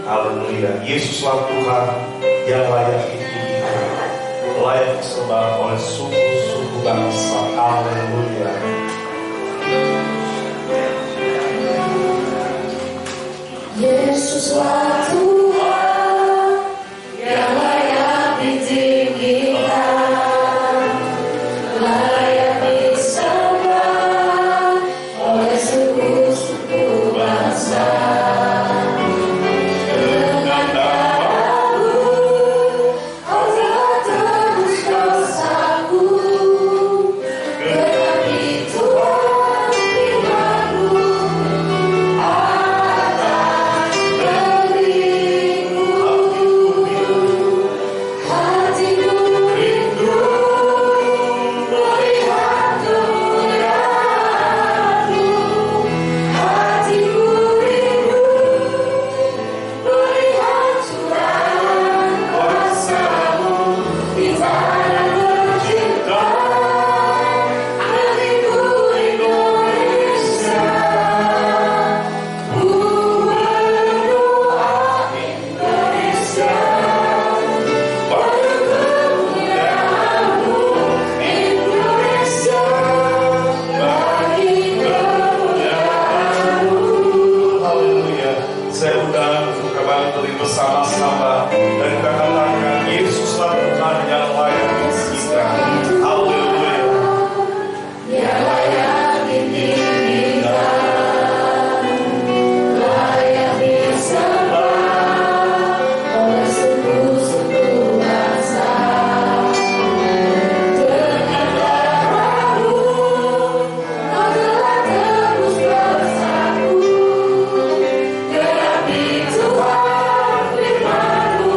Haleluya. Yesuslah Tuhan yang layak ditinggikan, layak disembah oleh suku-suku bangsa. Haleluya. Yesuslah Tuhan yang layak ditinggikan, layak disembah oleh suku-suku bangsa. Dengan darah-Mu, Kau telah tebus dosaku. Genapi Tuhan firman-Mu atas negeriku. Hatiku rindu melihat kemuliaan-Mu. Hatiku rindu melihat curahan kuasa-Mu di tanah tercinta, negeriku Indonesia. Ku berdoa Indonesia, pada kemuliaan-Mu Indonesia, bagi kemuliaan-Mu. Haleluya. Saya undang untuk kembali berdiri bersama-sama dan kita katakan Yesuslah Tuhan yang layak ditinggikan. Haleluya. Yang layak ditinggikan, layak disembah oleh suku-suku bangsa. Dengan darah-Mu, Kau telah tebus dosaku. Genapi Tuhan firman-Mu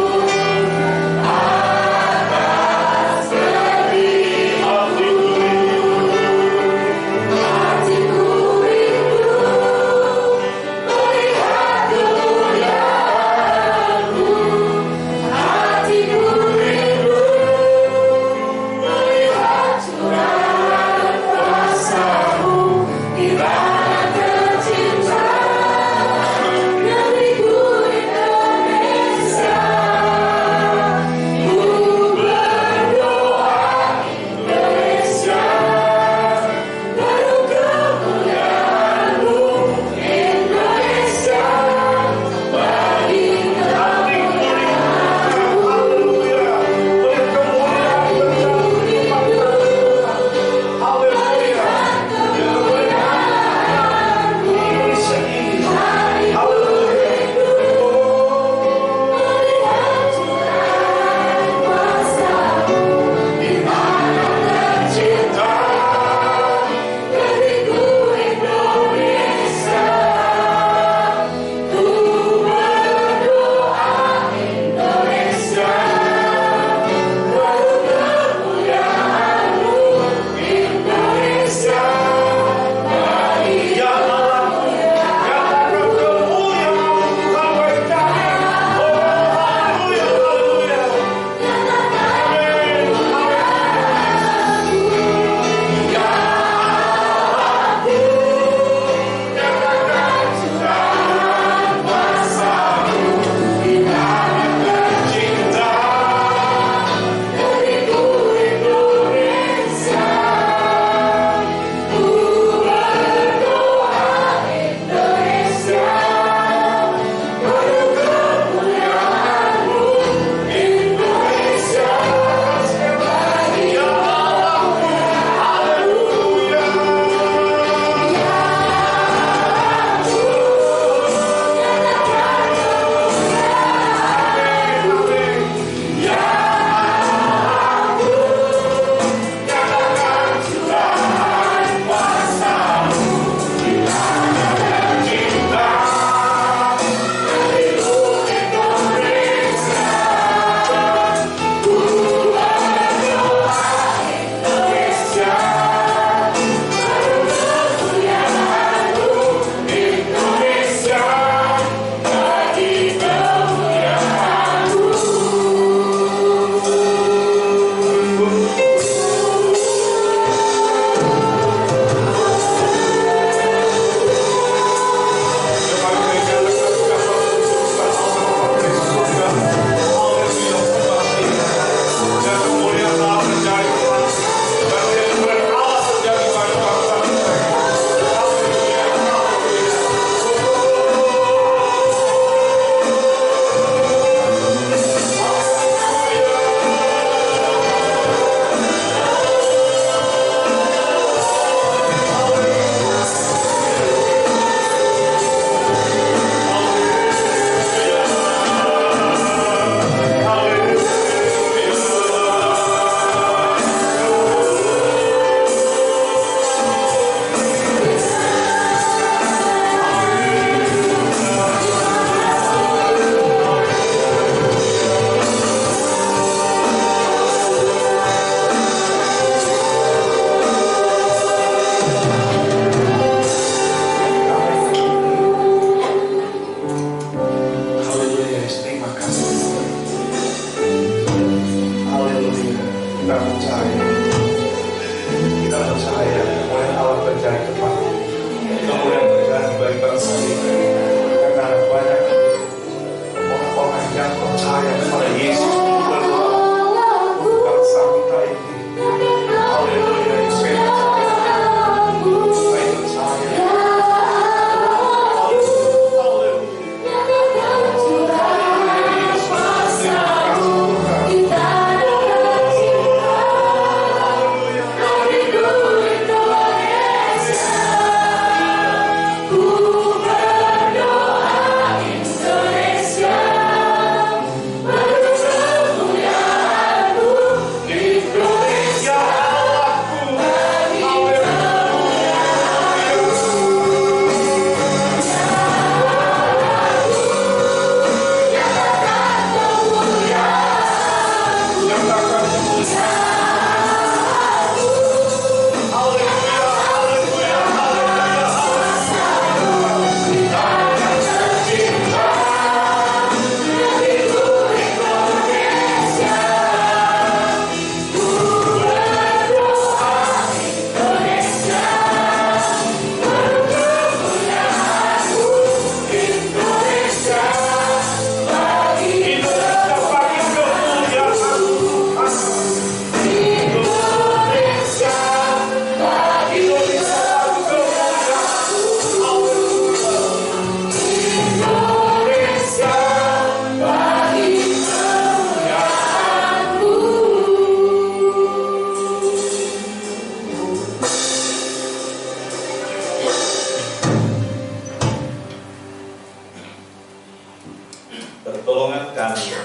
pertolongan kami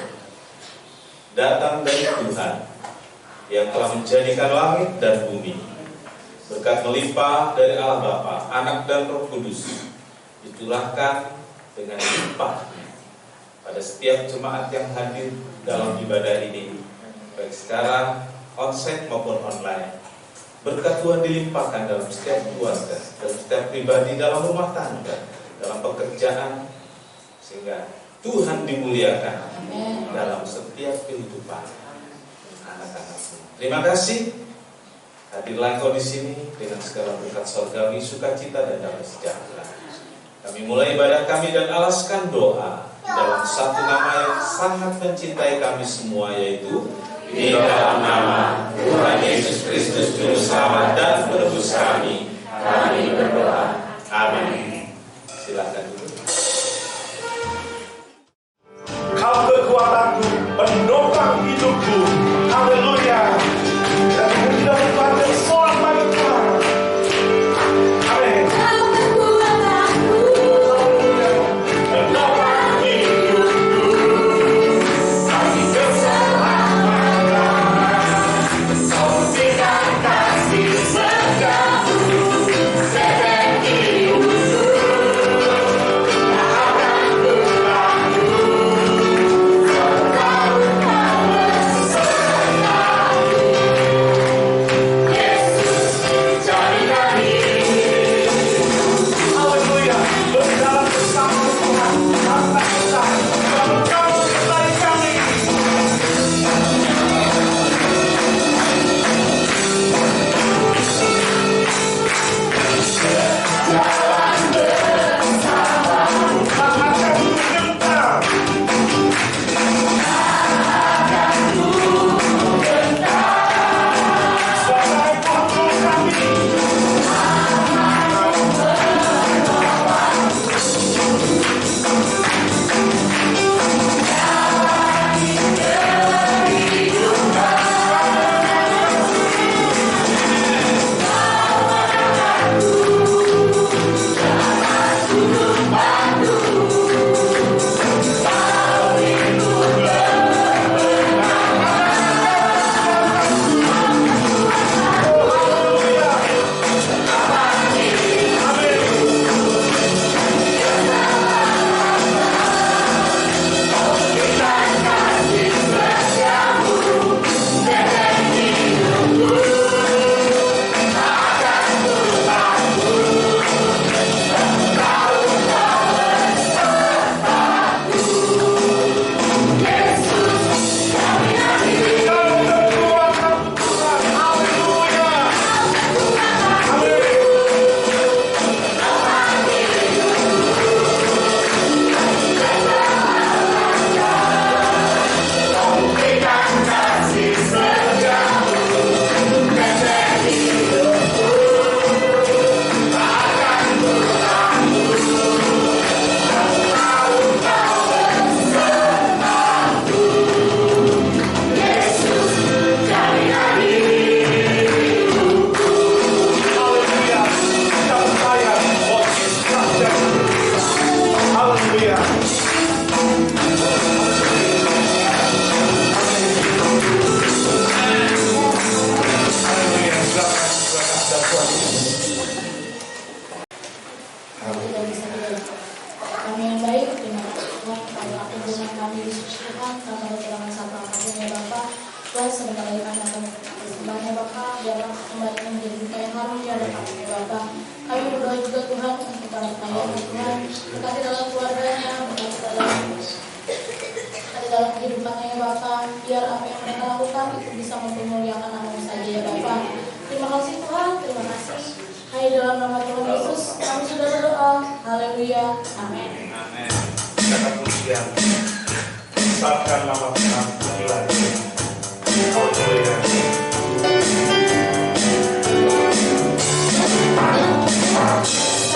datang dari Tuhan yang telah menjadikan langit dan bumi. Berkat melimpah dari Allah Bapa, Anak dan Roh Kudus diturahkan dengan limpahnya pada setiap jemaat yang hadir dalam ibadah ini, baik secara onsite maupun online. Berkat Tuhan dilimpahkan dalam setiap keluarga, dalam setiap pribadi, dalam rumah tangga, dalam pekerjaan, sehingga Tuhan dimuliakan dalam setiap kehidupan anak-anakmu. Terima kasih. Hadirlah Engkau di sini dengan segala berkat surgawi, sukacita dan damai sejahtera. Kami mulai ibadah kami dan alaskan doa dalam satu nama yang sangat mencintai kami semua, yaitu di dalam nama Tuhan Yesus Kristus Juru Selamat dan Penebus kami berdoa. Amin. Silakan dulu. Kau kekuatanku, penopang hidupku. Haleluya. Dan kita berkata soal bagi Tuhan. Amin. Kau kekuatanku, Penopang hidupku. Kasih keselamatan. Berikan kasih setiamu. Sebab hidupku. Akan berlaku. Haleluya. Berjalan bersama Tuhan. Tanpa kita. Kalau kau menyertai kami. Akan gentar. Sebagai pembunuh kami. tidak bisa dilakukan. Kami yang baik, terima kasih Tuhan, karena hubungan kami di Tuhan, karena keterangan satu apapun ya Bapak. Tuhan sebentar lagi kami akan bersembahnya Bapak, biarlah kembali menjadi buka yang harum di hadapan ya Bapak. Kami berdoa juga Tuhan untuk para kaya Tuhan, berkati dalam keluarganya, berkati dalam kehidupannya ya Bapak, biar apa yang mereka lakukan itu bisa mempermuliakan nama-Mu saja ya Bapak. Terima kasih Tuhan, terima kasih. Hai dalam nama Tuhan Yesus, kami sudah berdoa. Haleluya. Amin. Amin. Kata pujian, besarkan nama Tuhan, pujilah Dia. Haleluya. Besar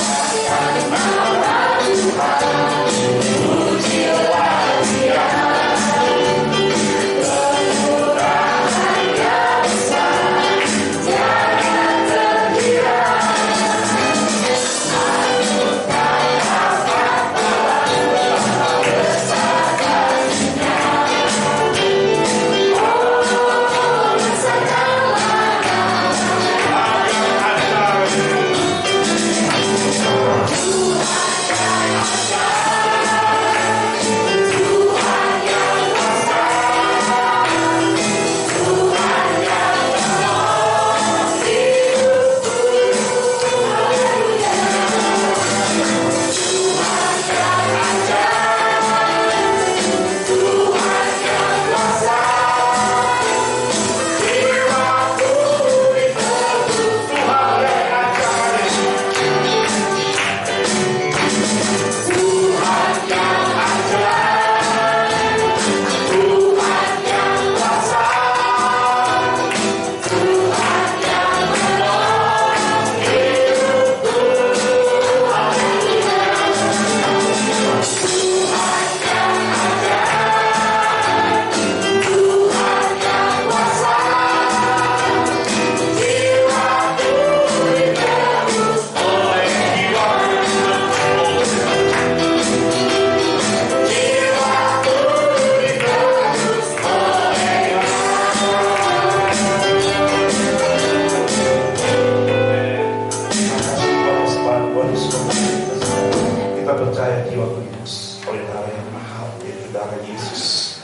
darah Yesus,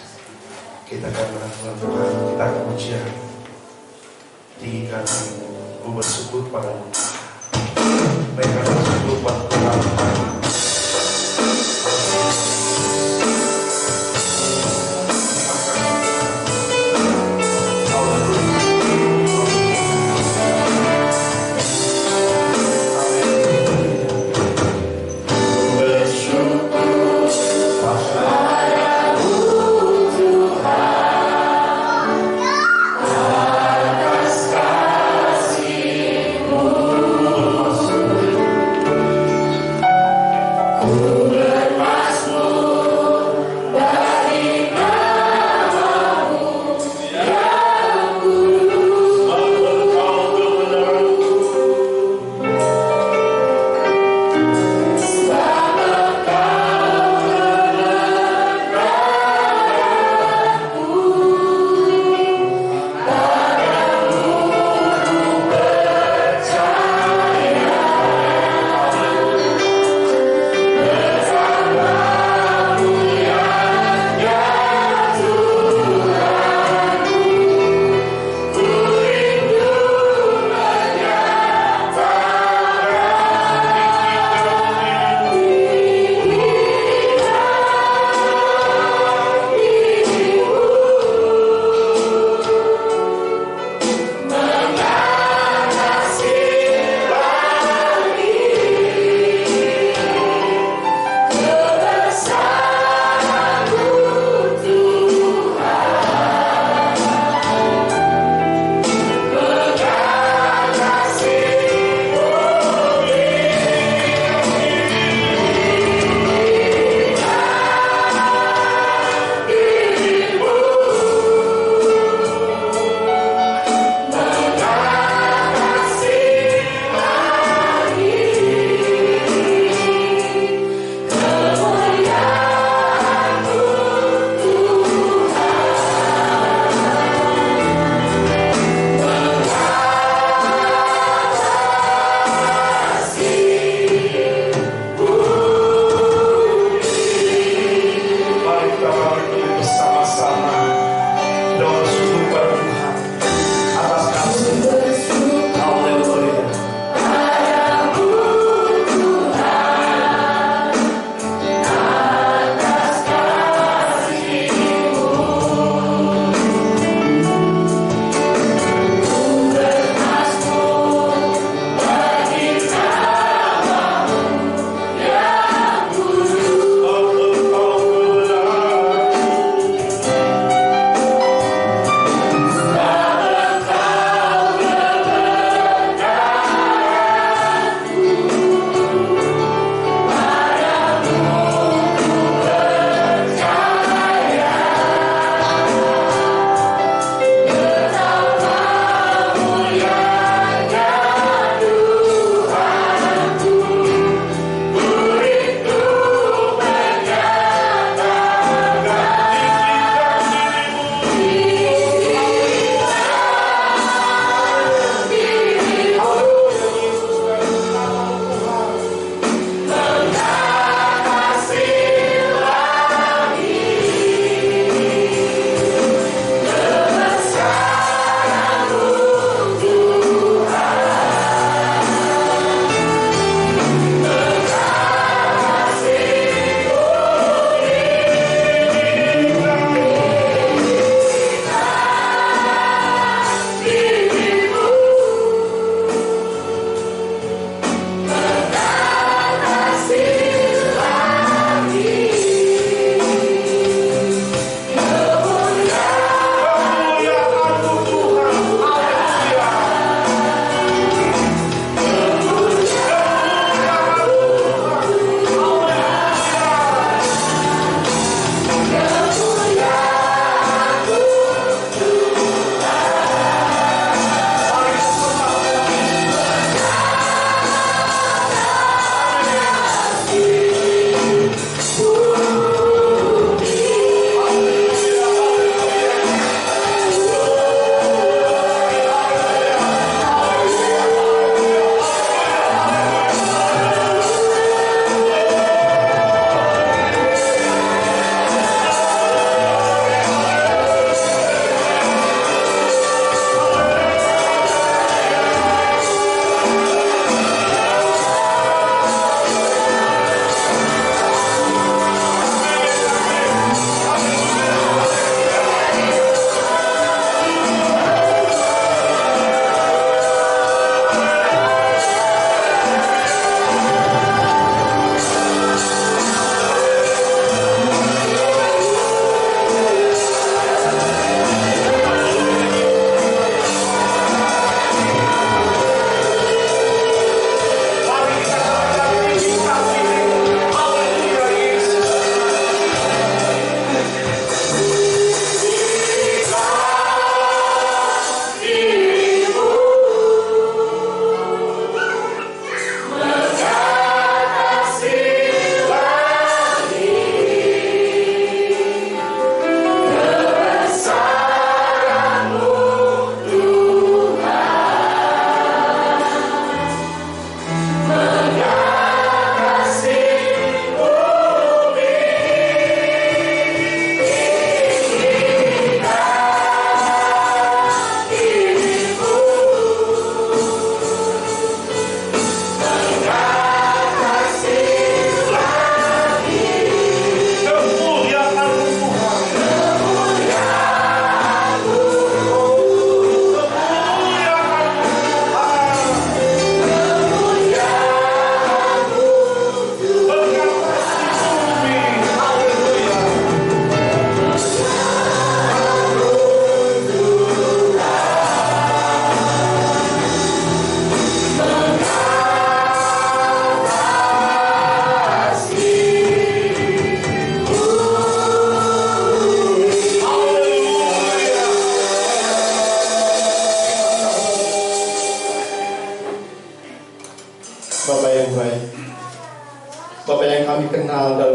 kita akan melakukan kita akan ujian. Tinggikan ku bersyukur padamu. Mereka bersyukur pada Tuhan.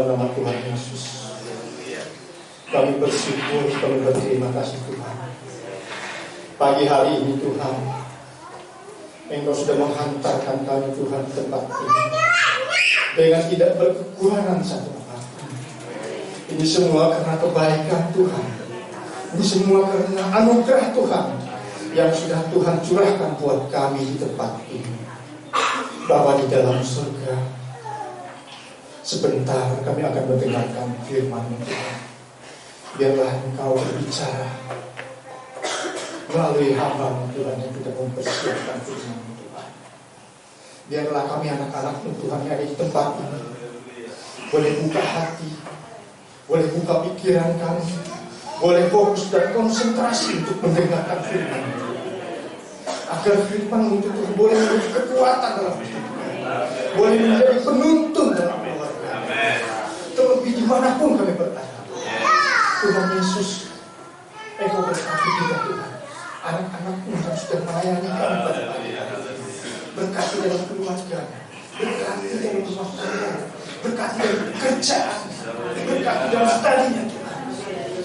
dalam nama Tuhan Yesus. Kami bersyukur, kami berterima kasih Tuhan. Pagi hari ini Tuhan, Engkau sudah menghantarkan kami Tuhan ke tempat ini dengan tidak berkekurangan satu apapun. Ini semua karena kebaikan Tuhan. Ini semua karena anugerah Tuhan yang sudah Tuhan curahkan buat kami di tempat ini. Bapa di dalam surga, sebentar kami akan mendengarkan firman-Mu Tuhan. Biarlah Engkau berbicara melalui hamba-Mu Tuhan yang tidak mempersiapkan firman-Mu Tuhan. Biarlah kami anak-anak-Mu Tuhan yang ada di tempat ini boleh buka hati, boleh buka pikiran kami, boleh fokus dan konsentrasi untuk mendengarkan firman-Mu, agar firman-Mu Tuhan boleh menjadi kekuatan dalam hidup kami, boleh menjadi penuntun dalam keluarga, terlebih dimanapun kami berada. Tuhan Yesus, Engkau berkati kita Tuhan, anak-anak-Mu yang sudah melayani kami pada pagi hari ini. Berkati dalam keluarganya, berkati dalam rumah tangga, berkati dalam pekerjaan, berkati dalam studinya Tuhan.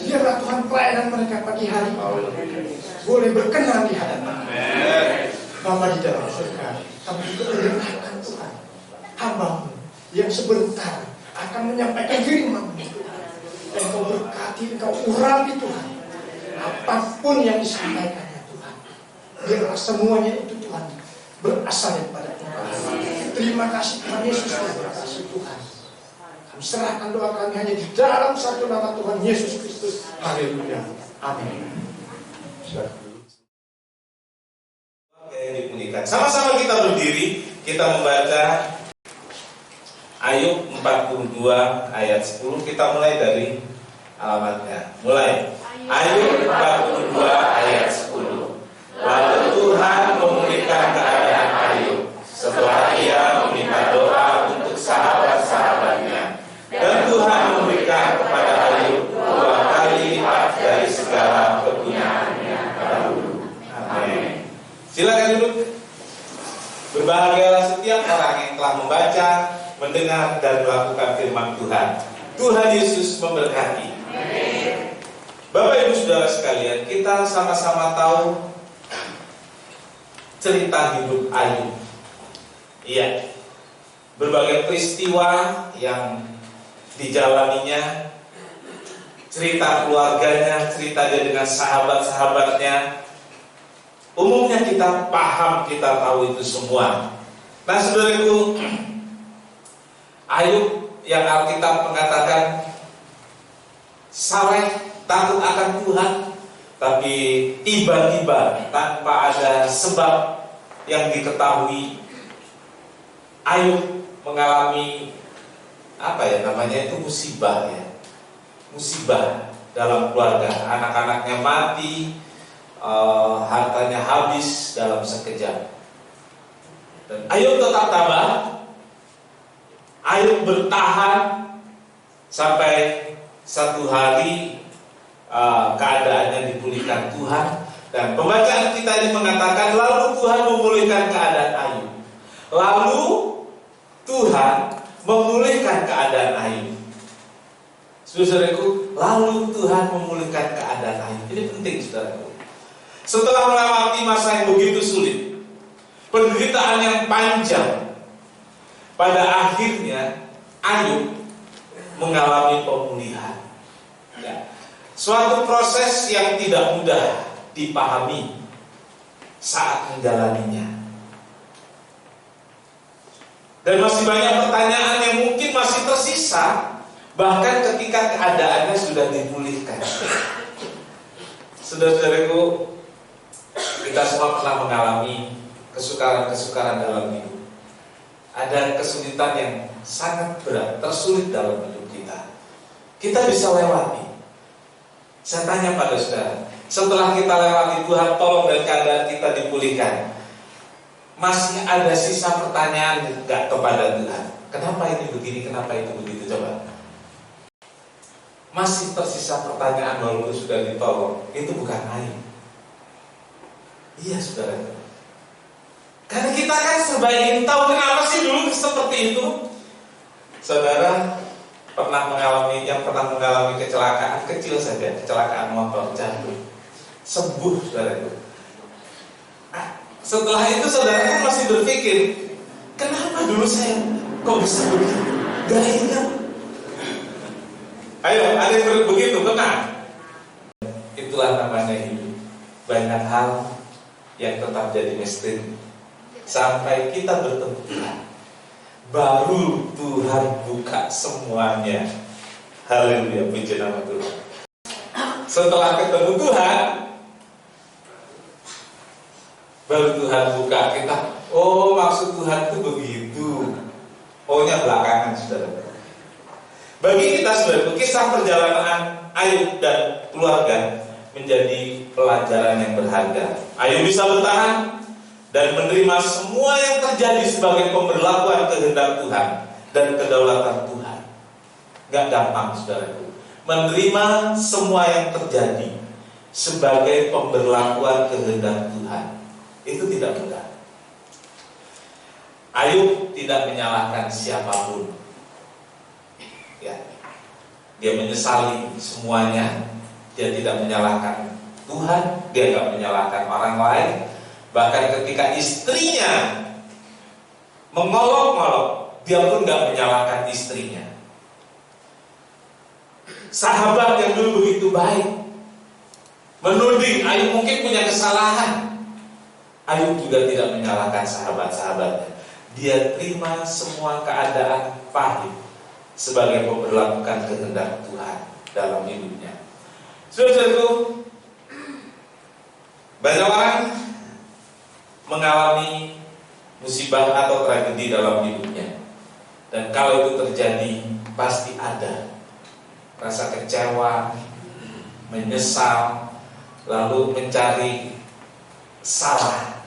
Biarlah Tuhan pelayanan mereka pagi hari ini boleh berkenan di hadapan Bapa di dalam surga. Kami juga mendengarkan Tuhan hamba-Mu yang sebentar akan menyampaikan firman-Mu Tuhan. Engkau berkati, Engkau urapi Tuhan apapun yang disampaikannya Tuhan. Biarlah semuanya itu Tuhan berasal daripada Engkau. Terima kasih Tuhan Yesus, terima kasih Tuhan. Kami serahkan doa kami hanya di dalam satu nama Tuhan Yesus Kristus. Haleluya. Amin. Sama-sama kita berdiri, kita membaca Ayub 42 ayat 10. Kita mulai dari alamatnya. Mulai. Ayub 42 ayat 10. Lalu Tuhan memulihkan keadaan Ayub setelah ia meminta doa untuk sahabat-sahabatnya. Dan Tuhan memberikan kepada Ayub 2 kali lipat dari segala kepunyaannya dahulu. Amin. Silakan duduk. Berbahagialah setiap orang yang telah membaca, mendengar dan melakukan firman Tuhan. Tuhan Yesus memberkati. Bapak Ibu Saudara sekalian, kita sama-sama tahu cerita hidup Ayub. Iya, berbagai peristiwa yang dijalaninya, cerita keluarganya, cerita dia dengan sahabat-sahabatnya. Umumnya kita paham, kita tahu itu semua. Nah, saudaraku, Ayub yang Alkitab mengatakan saleh, takut akan Tuhan, tapi tiba-tiba tanpa ada sebab yang diketahui, Ayub mengalami itu musibah ya. Musibah dalam keluarga, anak-anaknya mati, hartanya habis dalam sekejap. Dan Ayub tetap tabah. Ayub bertahan sampai satu hari keadaannya dipulihkan Tuhan. Dan pembacaan kita ini mengatakan lalu Tuhan memulihkan keadaan Ayub. Lalu Tuhan memulihkan keadaan Ayub. Saudaraku, lalu Tuhan memulihkan keadaan Ayub. Ini penting, saudaraku. Setelah melewati masa yang begitu sulit, penderitaan yang panjang, pada akhirnya Ayub mengalami pemulihan. Ya. Suatu proses yang tidak mudah dipahami saat menjalaninya. Dan masih banyak pertanyaan yang mungkin masih tersisa, bahkan ketika keadaannya sudah dipulihkan. Saudara-saudaraku, kita semua pernah mengalami kesukaran-kesukaran dalam hidup. Ada kesulitan yang sangat berat, tersulit dalam hidup kita. Kita bisa lewati. Saya tanya pada saudara, setelah kita lewati, Tuhan tolong dan keadaan kita dipulihkan, masih ada sisa pertanyaan enggak kepada Tuhan? Kenapa ini begini, kenapa itu begitu? Coba. Masih tersisa pertanyaan walaupun sudah ditolong. Itu bukan aib. Iya, saudara. Karena kita kan serba ingin tahu kenapa sih dulu seperti itu. Saudara, yang pernah mengalami kecelakaan kecil saja, kecelakaan motor jatuh, sembuh saudara itu. Setelah itu saudara masih berpikir, kenapa dulu saya kok bisa begitu? Gak ingat. Ayo, ada yang begitu, benar? Itulah namanya hidup. Banyak hal yang tetap jadi misteri sampai kita bertemu Tuhan. Baru Tuhan buka semuanya. Haleluya, puji nama Tuhan. Setelah ketemu Tuhan, baru Tuhan buka kita. Oh, maksud Tuhan itu begitu. Oh-nya belakangan, saudara. Bagi kita, saudara, kisah perjalanan Ayub dan keluarga menjadi pelajaran yang berharga. Ayub bisa bertahan dan menerima semua yang terjadi sebagai pemberlakuan kehendak Tuhan dan kedaulatan Tuhan. Gak gampang, saudaraku. Menerima semua yang terjadi sebagai pemberlakuan kehendak Tuhan itu tidak mudah. Ayub tidak menyalahkan siapapun. Ya, dia menyesali semuanya. Dia tidak menyalahkan Tuhan, dia tidak menyalahkan orang lain. Bahkan ketika istrinya mengolok-olok, dia pun tidak menyalahkan istrinya. Sahabat yang dulu begitu baik menuding Ayub mungkin punya kesalahan. Ayub juga tidak menyalahkan sahabat-sahabatnya. Dia terima semua keadaan pahit sebagai pemberlakuan kehendak Tuhan dalam hidupnya. Saudara-saudaraku, banyak orang mengalami musibah atau tragedi dalam hidupnya. Dan kalau itu terjadi, pasti ada rasa kecewa, menyesal, lalu mencari salah.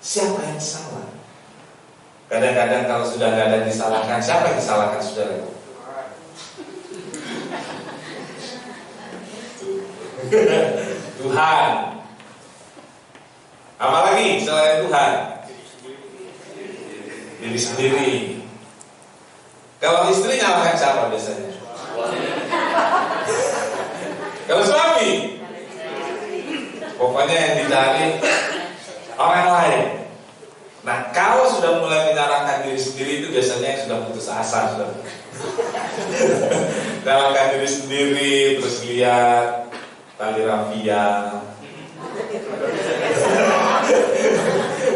Siapa yang salah? Kadang-kadang kalau sudah nggak ada disalahkan, siapa yang disalahkan, saudara? Tuhan. Apalagi selain Tuhan? Diri sendiri. Kalau istri nyalahkan siapa biasanya? Kalau suami, pokoknya yang dicari orang lain. Nah, kalau sudah mulai menyalahkan diri sendiri itu biasanya yang sudah putus asa, sudah. Menyalahkan diri sendiri, terus lihat tali rafia.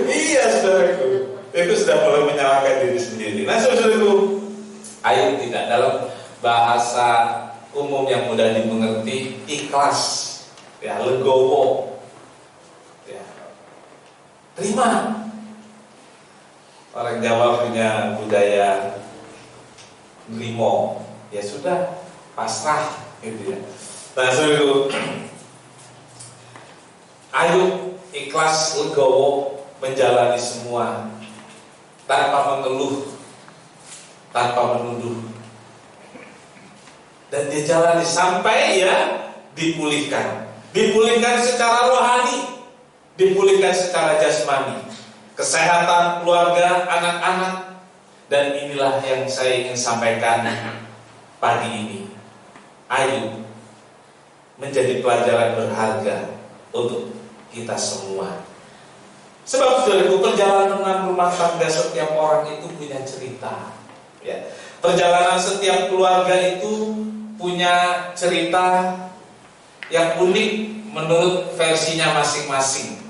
Iya, saudaraku, itu sudah mulai menyalahkan diri sendiri. Nah, saudaraku, Ayub tidak, dalam bahasa umum yang mudah dimengerti, ikhlas, ya, legowo, ya, terima. Orang Jawa punya budaya nrimo, ya sudah, pasrah, gitu ya. Nah, saudaraku, Ayub ikhlas, legowo, menjalani semua tanpa mengeluh, tanpa menuduh, dan dia jalani sampai ya dipulihkan secara rohani, dipulihkan secara jasmani, kesehatan keluarga, anak-anak. Dan inilah yang saya ingin sampaikan pagi ini. Ayub menjadi pelajaran berharga untuk kita semua. Sebab saudaraku, perjalanan rumah tangga setiap orang itu punya cerita, ya. Perjalanan setiap keluarga itu punya cerita yang unik menurut versinya masing-masing.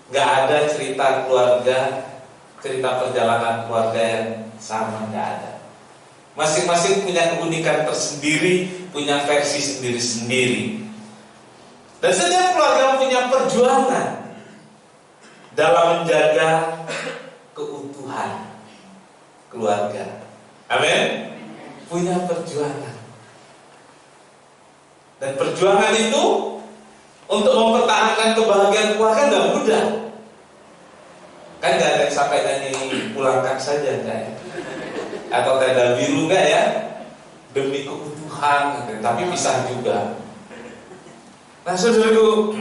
Gak ada cerita keluarga, cerita perjalanan keluarga yang sama, gak ada. Masing-masing punya keunikan tersendiri, punya versi sendiri-sendiri. Dan setiap keluarga punya perjuangan dalam menjaga keutuhan keluarga. Amin. Punya perjuangan. Dan perjuangan itu untuk mempertahankan kebahagiaan keluarga gak mudah. Kan gak ada yang sampai nyanyi pulangkan saja, enggak ya? Atau tenda biru, enggak ya? Demi keutuhan, tapi pisah juga. Nah, saudaraku,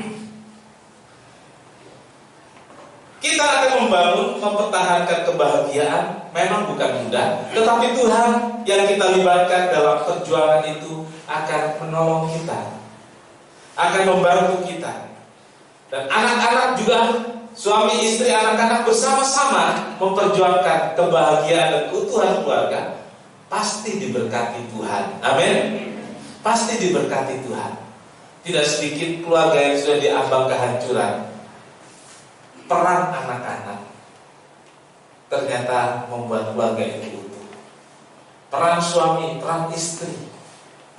kita kita akan membangun, mempertahankan kebahagiaan memang bukan mudah, tetapi Tuhan yang kita libatkan dalam perjuangan itu akan menolong kita, akan membantu kita. Dan anak-anak juga, suami istri, anak-anak bersama-sama memperjuangkan kebahagiaan dan keutuhan keluarga, pasti diberkati Tuhan. Amin. Pasti diberkati Tuhan. Tidak sedikit keluarga yang sudah diambang kehancuran. Peran anak-anak ternyata membuat keluarga itu utuh. Peran suami, peran istri,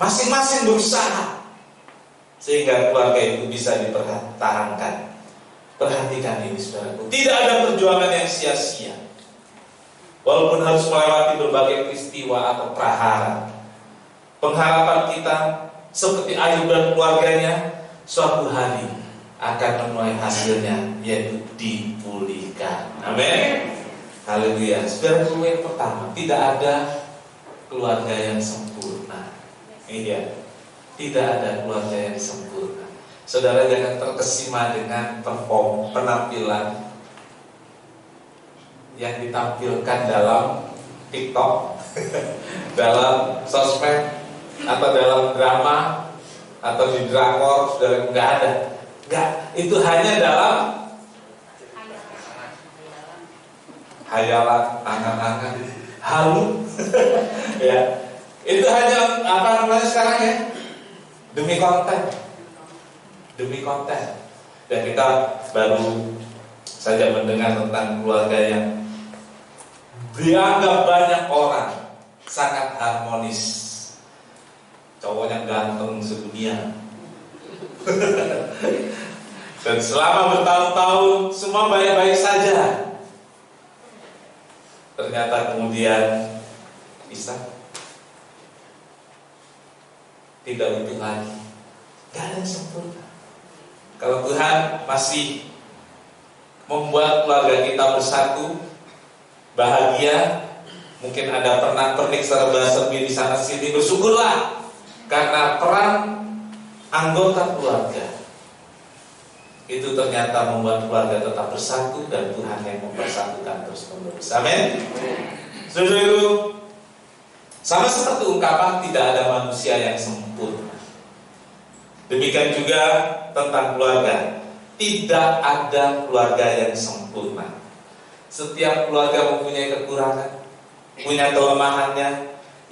masing-masing berusaha sehingga keluarga itu bisa dipertahankan. Perhatikan ini, saudaraku, tidak ada perjuangan yang sia-sia. Walaupun harus melewati berbagai peristiwa atau prahara, pengharapan kita seperti Ayub dan keluarganya suatu hari akan menuai hasilnya, yaitu dipulihkan. Amin. Haleluya. Saudaraku, yang pertama, tidak ada keluarga yang sempurna. Iya, tidak ada keluarga yang sempurna. Saudara jangan terkesima dengan penampilan yang ditampilkan dalam TikTok, dalam sosmed, atau dalam drama, atau di drakor. Saudara, nggak ada. Nggak, itu hanya dalam hayalan, angan-angan, halu. Ya, itu hanya apa namanya sekarang ya, demi konten, demi konten. Dan kita baru saja mendengar tentang keluarga yang dianggap banyak orang sangat harmonis, cowoknya ganteng sedunia. Dan selama bertahun-tahun semua baik-baik saja. Ternyata kemudian bisa tidak utuh lagi. Gak ada yang sempurna. Kalau Tuhan masih membuat keluarga kita bersatu, bahagia, mungkin ada pernak-pernik serba-serbi di sana sini, bersyukurlah, karena peran anggota keluarga itu ternyata membuat keluarga tetap bersatu, dan Tuhan yang mempersatukan terus-menerus. Amin. Saudara, sama seperti ungkapan tidak ada manusia yang sempurna, demikian juga tentang keluarga. Tidak ada keluarga yang sempurna. Setiap keluarga mempunyai kekurangan, punya kelemahannya,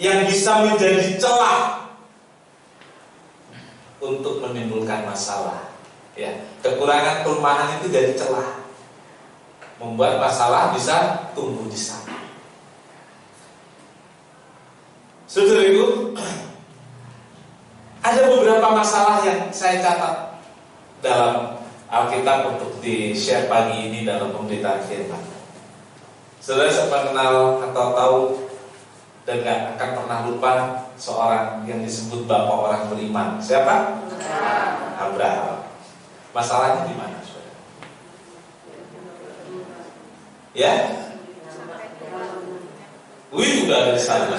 yang bisa menjadi celah untuk menimbulkan masalah. Ya, kekurangan, kelemahan itu jadi celah, membuat masalah bisa tumbuh di sana. Saudaraku, ada beberapa masalah yang saya catat dalam Alkitab untuk di-share pagi ini dalam pemberitaan firman. Saudara sempat kenal atau tahu dan gak akan pernah lupa seorang yang disebut bapak orang beriman. Siapa? Abraham. Masalahnya di mana, saudara? Ya? Wih, udah ada di sana.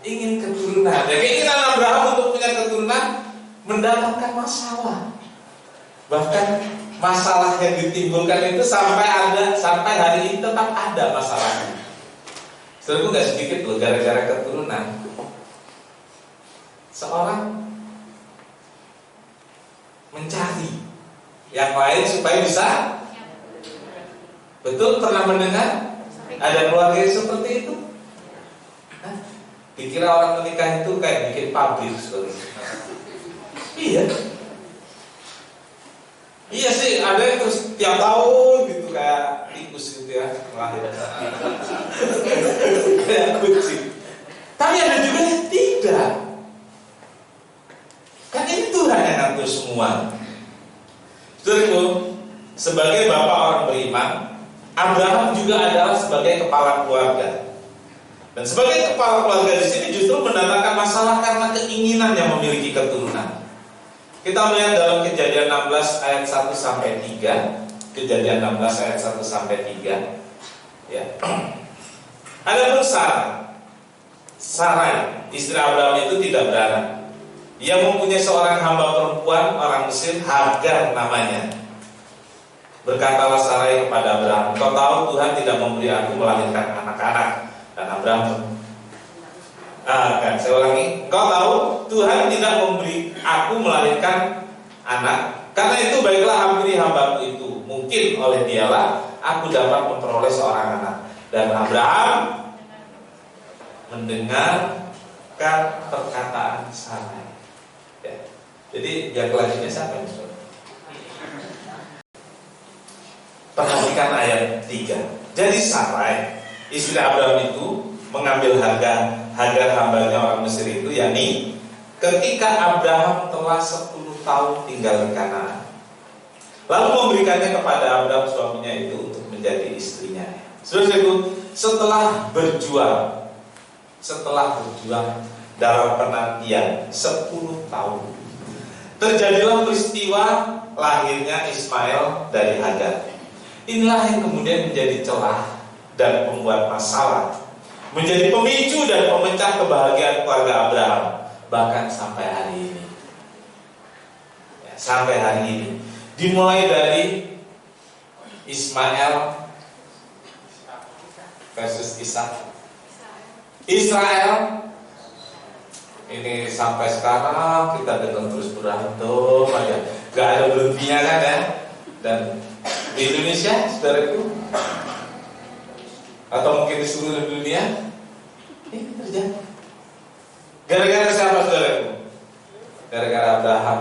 Ingin keturunan. Ya, keinginan Abraham untuk punya keturunan mendatangkan masalah. Bahkan masalah yang ditimbulkan itu sampai hari ini tetap ada masalahnya. Saudara, nggak sedikit loh gara-gara keturunan. Seorang mencari yang lain supaya bisa. Betul, pernah mendengar ada keluarga yang seperti itu? Dikira orang menikah itu kayak bikin pabrik, saudara. Iya sih, ada yang terus tiap tahun gitu kayak tikus gitu ya, lahir kayak kucing. Tapi ada juga yang tidak. Kan ini Tuhan yang ngatur semua. Saudaraku, sebagai bapak orang beriman, Abraham juga adalah sebagai kepala keluarga. Dan sebagai kepala keluarga di sini justru mendatangkan masalah karena keinginannya memiliki keturunan. Kita melihat dalam Kejadian 16 ayat 1 sampai 3. Kejadian 16 ayat 1 sampai 3. Ya. Ada Sarai, istri Abraham itu tidak beranak. Ia mempunyai seorang hamba perempuan orang Mesir, Hagar namanya. Berkatalah Sarai kepada Abraham, "Kau tahu Tuhan tidak memberi aku melahirkan anak-anak." Dan Abraham, saya ulangi, "Kau tahu Tuhan tidak memberi aku melahirkan anak. Karena itu baiklah hampiri hambaku itu. Mungkin oleh dialah aku dapat memperoleh seorang anak." Dan Abraham mendengarkan perkataan Sarai. Ya. Jadi yang kelanjutnya siapa ini? Perhatikan ayat 3. Jadi Sarai, istri Abraham itu mengambil Hagar hambanya orang Mesir itu, yakni ketika Abraham telah 10 tahun tinggal di Kanaan, lalu memberikannya kepada Abraham suaminya itu untuk menjadi istrinya. Saudara-saudaraku, setelah berjuang dalam penantian 10 tahun, terjadilah peristiwa lahirnya Ismail dari Hagar. Inilah yang kemudian menjadi celah dan membuat masalah, menjadi pemicu dan pemecah kebahagiaan keluarga Abraham, bahkan sampai hari ini. Sampai hari ini, dimulai dari Ismail versus Ishak, Israel ini sampai sekarang kita dengar terus berantem aja, gak ada berhentinya kan ya. Dan di Indonesia, saudaraku, atau mungkin di seluruh dunia, ini terjadi. Gara-gara siapa, saudaraku? Gara-gara Abraham.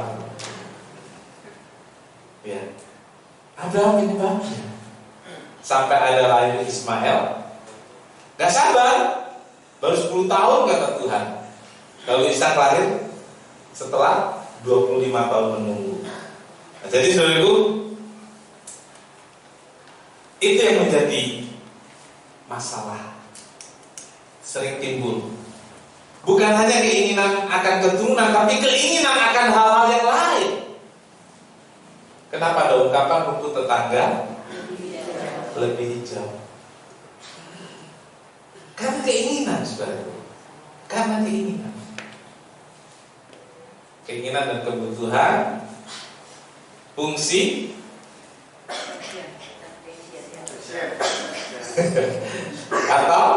Ya, Abraham ini bahagia. Sampai ada lahir Ismail, gak sabar, baru 10 tahun kata Tuhan. Lalu Ishak lahir setelah 25 tahun menunggu. Nah, jadi saudaraku, itu yang menjadi masalah sering timbul. Bukan hanya keinginan akan keturunan, tapi keinginan akan hal-hal yang lain. Kenapa ada ungkapan rumput tetangga lebih hijau? Karena keinginan, saudara. Karena keinginan. Keinginan dan kebutuhan, fungsi, atau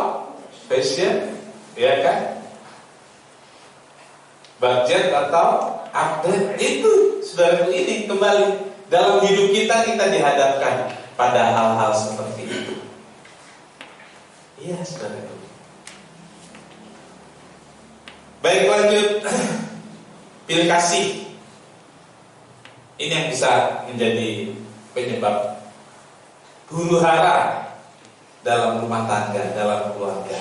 fashion, ya kan? Budget atau update, itu saudaraku, ini kembali dalam hidup kita dihadapkan pada hal-hal seperti itu. Iya, saudaraku. Baik, lanjut. Pilih kasih. Ini yang bisa menjadi penyebab huru hara dalam rumah tangga, dalam keluarga.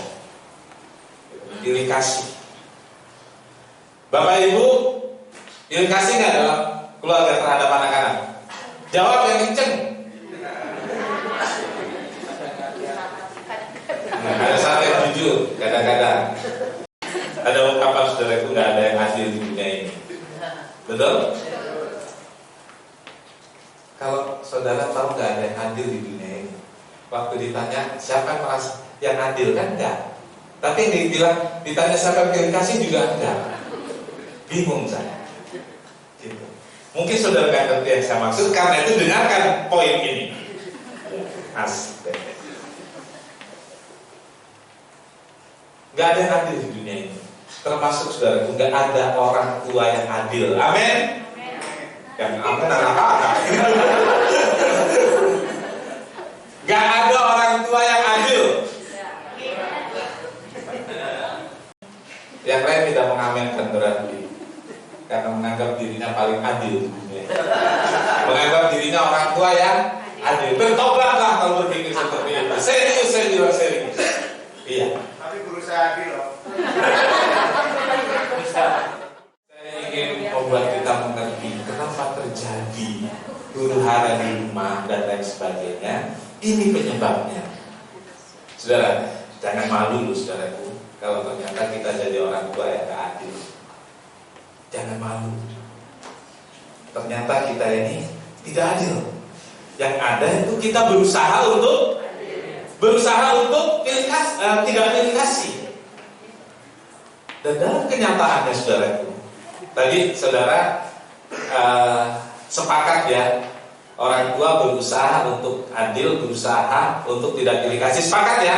Pilih kasih. Bapak Ibu, pilih kasih nggak dalam keluarga terhadap anak-anak? Jawab yang kenceng. Ada satu yang jujur, kadang-kadang. Ada ungkapan saudaraku, nggak ada yang adil di dunia ini. Betul? Kalau saudara tahu nggak ada yang adil di dunia ini, waktu ditanya siapa yang merasa yang adil, kan enggak. Tapi yang ditanya siapa yang pilih kasih juga enggak. Bingung saya. Gitu. Mungkin saudara nggak ngerti yang saya maksud, karena itu dengarkan poin ini. Asik. Nggak ada yang adil di dunia ini. Termasuk saudaraku, nggak ada orang tua yang adil. Amin. Yang amin anak-anak. Gak ada orang tua yang adil. Yang lain tidak mengaminkan berarti, karena menganggap dirinya paling adil di dunia. Menganggap dirinya orang tua yang adil. Bertobatlah kalau berpikir seperti itu. Serius. Iya. Tapi berusaha adil loh. Saya ingin membuat kita mengerti kenapa terjadi huru hara di rumah dan lain sebagainya. Ini penyebabnya. Saudara, jangan malu loh saudaraku, kalau ternyata kita jadi orang tua yang gak adil. Jangan malu. Ternyata kita ini tidak adil. Yang ada itu kita berusaha untuk tidak pilih kasih. Dan dalam kenyataannya saudaraku, tadi saudara sepakat ya, Orang tua berusaha untuk adil, berusaha untuk tidak pilih kasih. Sepakat ya?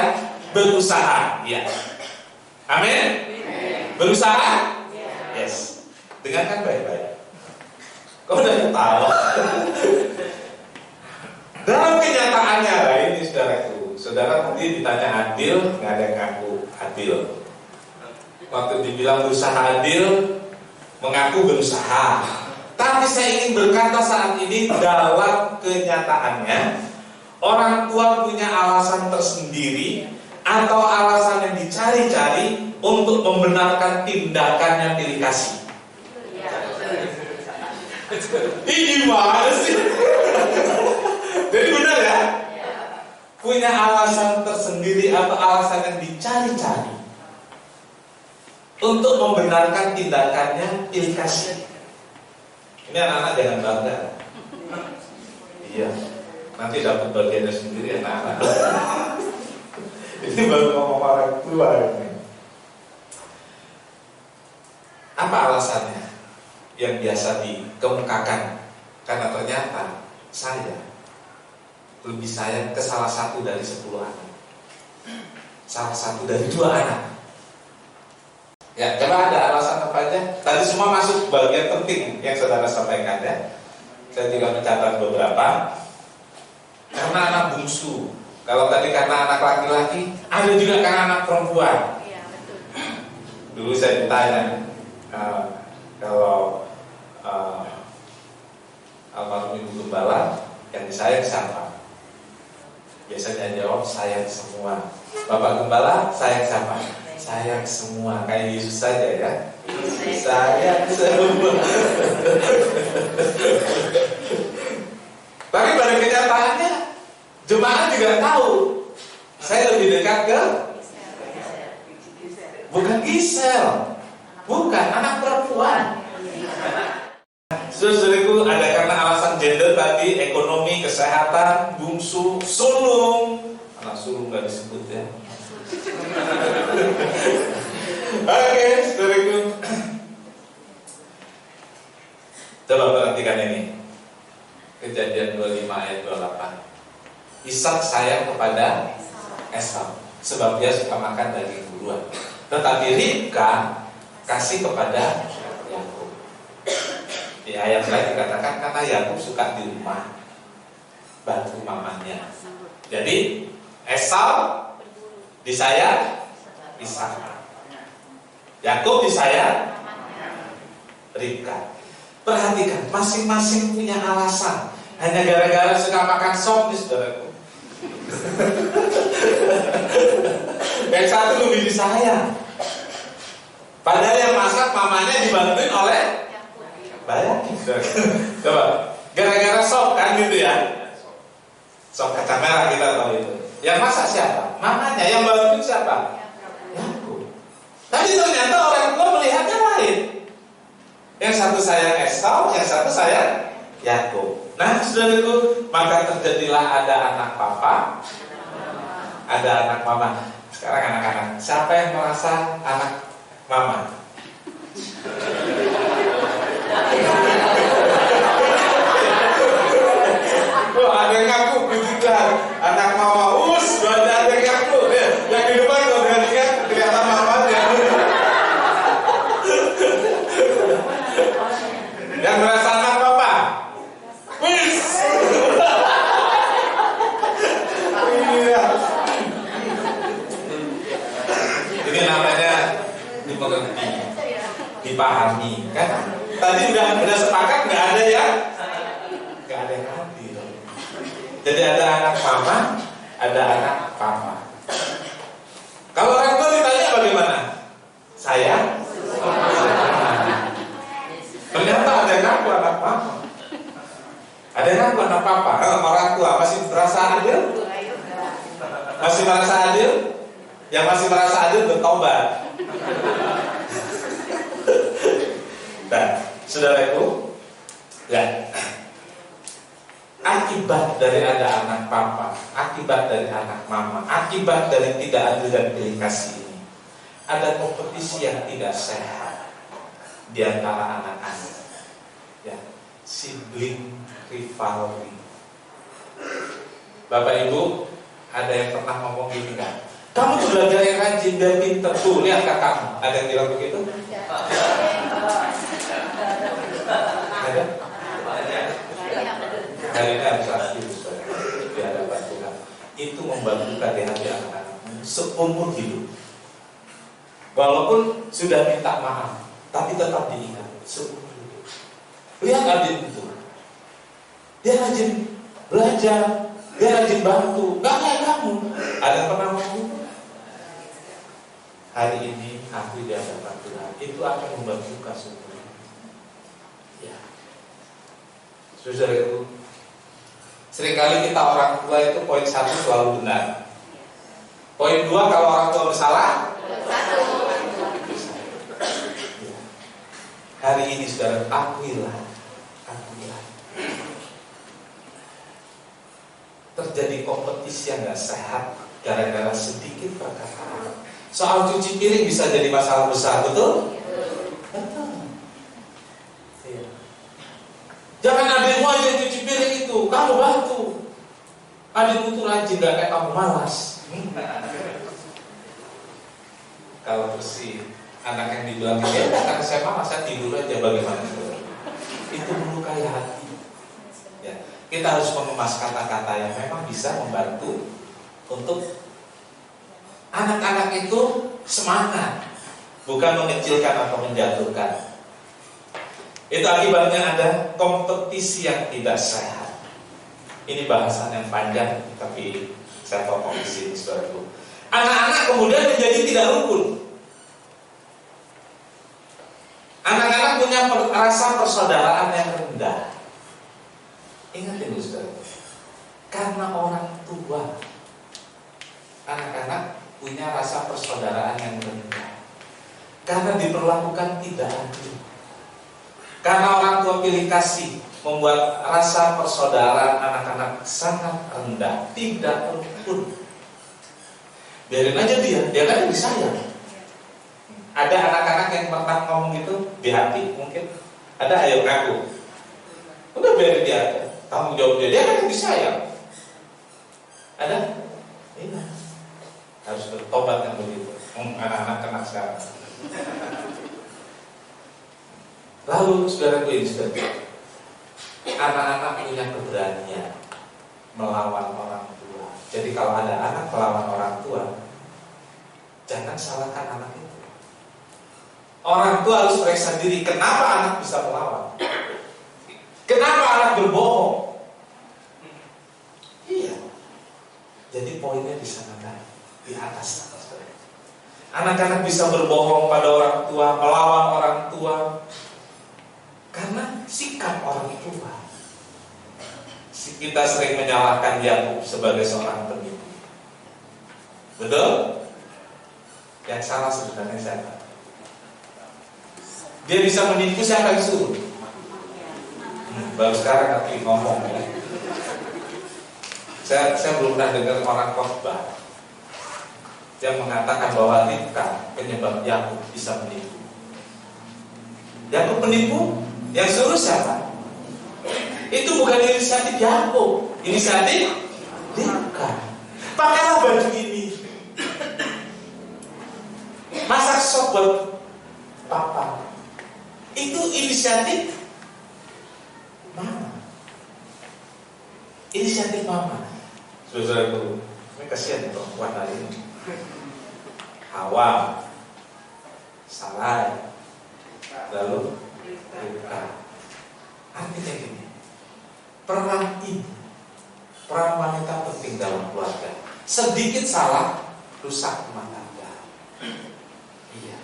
Berusaha, ya. Amin? Berusaha? Yes. Dengarkan baik-baik. Kau udah tahu? Dalam kenyataannya ini saudaraku, saudara nanti ditanya adil, nggak ada yang ngaku adil. Waktu dibilang berusaha adil, mengaku berusaha. Tapi saya ingin berkata saat ini dalam kenyataannya orang tua punya alasan tersendiri atau alasan yang dicari-cari untuk membenarkan tindakannya pilih kasih. Ini gimana sih? Jadi benar ya? Punya alasan tersendiri atau alasan yang dicari-cari untuk membenarkan tindakannya pilih kasih. Ini anak-anak jangan bangga. Iya, nanti dapat bagiannya sendiri anak-anak. Ini baru ngomong orang tua ini. Apa alasannya yang biasa dikemukakan? Karena ternyata saya lebih sayang ke salah satu dari 10 anak, salah satu dari 2 anak. Ya, coba ada alasan apa aja? Tadi semua masuk bagian penting yang saudara sampaikan ya. Saya juga mencatat beberapa. Karena anak bungsu. Kalau tadi karena anak laki-laki, ada juga karena anak perempuan. Iya, betul. Dulu saya ditanya, kalau almarhum Ibu Gembala yang disayang siapa? Biasanya jawab sayang semua. Bapak Gembala sayang siapa? Sayang semua, kayak Yesus saja ya. Sayang semua. Tapi pada kenyataannya jemaat juga tahu saya lebih dekat ke bukan Gisel, bukan anak perempuan. Saudaraku, ada karena alasan gender tadi, ekonomi, kesehatan, bungsu, sulung. Anak sulung nggak disebut ya. Oke, saudaraku. Coba perhatikan ini. Kejadian 25 ayat 28. Ishak sayang kepada Esau sebab dia suka makan daging buruan. Tetapi Ribka kasih kepada Yakub. Di ayat lain dikatakan karena Yakub suka di rumah bantu mamanya. Jadi Esau disayang Ishak, Yakub disayang Ribka. Perhatikan, masing-masing punya alasan. Hanya gara-gara suka makan sop nih saudaraku. Yang satu lebih disayang. Padahal yang masak mamanya dibantuin oleh bayangin. Coba, gara-gara sop kan gitu ya. Sop kacang merah kita tahu itu. Yang masak siapa? Mamanya. Yang bantuin siapa? Yakub. Tapi ternyata orang tua melihatnya lain. Yang satu sayang Esau, yang satu sayang Yakub. Nah, saudaraku, maka terjadilah ada anak papa, ada anak mama. Sekarang anak-anak, siapa yang merasa anak mama? Oh, ada yang ngaku, begitu anak mama. Ada yang ngaku. Yang di depan kalau dengan ingat kelihatan mamanya. Yang merasa anak papa. Wis. Iya. Ini namanya dimengerti, dipahami, kan? Tadi udah sepakat nggak ada yang adil. Jadi ada anak mama, ada anak papa. Kalau orang tua ditanya bagaimana? Saya. Ternyata ada yang ngaku anak mama, ada yang ngaku anak papa. Orang tua masih merasa adil? Masih merasa adil? Yang masih merasa adil bertobat. Nah, saudaraku, ya, akibat dari ada anak papa, akibat dari anak mama, akibat dari tidak adil dan pilih kasih ini, ada kompetisi yang tidak sehat di antara anak-anak, ya, sibling rivalry. Bapak Ibu, ada yang pernah ngomong gini kan? Kamu tuh belajar yang rajin biar pinter. Tuh, lihat kakakmu. Ada yang bilang begitu? Ada? Hari ini harus aktif di hadapan Tuhan. Itu membantu hati anak-anakmu seumur hidup. Walaupun sudah minta maaf, tapi tetap diingat seumur hidup. Lihat Adit itu, dia rajin belajar, dia rajin bantu, gak kayak kamu. Ada yang pernah ngomong? Hari ini aku di hadapan Tuhan, itu akan membantu seumur hidup. Ya, saudara itu, seringkali kita orang tua itu poin 1 selalu benar. Poin 2 kalau orang tua bersalah. Hari ini saudara, akuilah. Terjadi kompetisi yang gak sehat gara-gara sedikit perkataan. Soal cuci piring bisa jadi masalah besar, betul? Betul. Iya. Jangan adikmu aja yang cuci piring itu, kamu bantu. Adikmu tuh rajin, gak kayak kamu malas. Kalau bersih, anak yang dibilang ya karena saya malas, saya tidur aja, bagaimana itu? Itu melukai hati. Ya, kita harus mengemas kata-kata yang memang bisa membantu untuk anak-anak itu semangat, bukan mengecilkan atau menjatuhkan. Itu akibatnya ada kompetisi yang tidak sehat. Ini bahasan yang panjang, tapi saya potong di sini, saudaraku. Anak-anak kemudian menjadi tidak rukun. Anak-anak punya rasa persaudaraan yang rendah. Ingat ini, saudara, karena orang tua, anak-anak punya rasa persaudaraan yang rendah. Karena diperlakukan tidak adil. Karena orang tua pilih kasih, membuat rasa persaudaraan anak-anak sangat rendah, tidak rukun. Biarin aja dia kan lebih sayang. Ada anak-anak yang pernah ngomong gitu di hati mungkin. Ada, ayo ngaku. Udah biarin dia aja. Tanggung jawab dia kan lebih sayang. Ada? Iya. Harus bertobat yang begitu. Anak-anak kena sekarang. Lalu saudara ini saudara, anak-anak punya keberanian melawan orang tua. Jadi kalau ada anak melawan orang tua, jangan salahkan anak itu. Orang tua harus periksa diri, kenapa anak bisa melawan? Kenapa anak berbohong? Iya. Jadi poinnya di sana kan, di atas. Anak-anak bisa berbohong pada orang tua, melawan orang tua, karena sikap orang tua. Kita sering menyalahkan Yakub sebagai seorang penipu. Betul? Yang salah sebenarnya siapa? Dia bisa menipu siapa yang suruh? Baru sekarang aku ngomong ya. Saya belum pernah dengar orang khotbah yang mengatakan bahwa Ribka penyebab Yakub bisa menipu. Yakub menipu, yang suruh siapa? Itu bukan inisiatif Yakub, inisiatif Ribka. Pakailah baju ini, masak sop buat papa. Itu inisiatif mama. Inisiatif mama. Saudaraku, ini kasihan perempuan hari ini. Hawa, Sarai, lalu Ribka. Artinya gini, peran ibu, peran wanita penting dalam keluarga. Sedikit salah, rusak rumah tangga. Iya.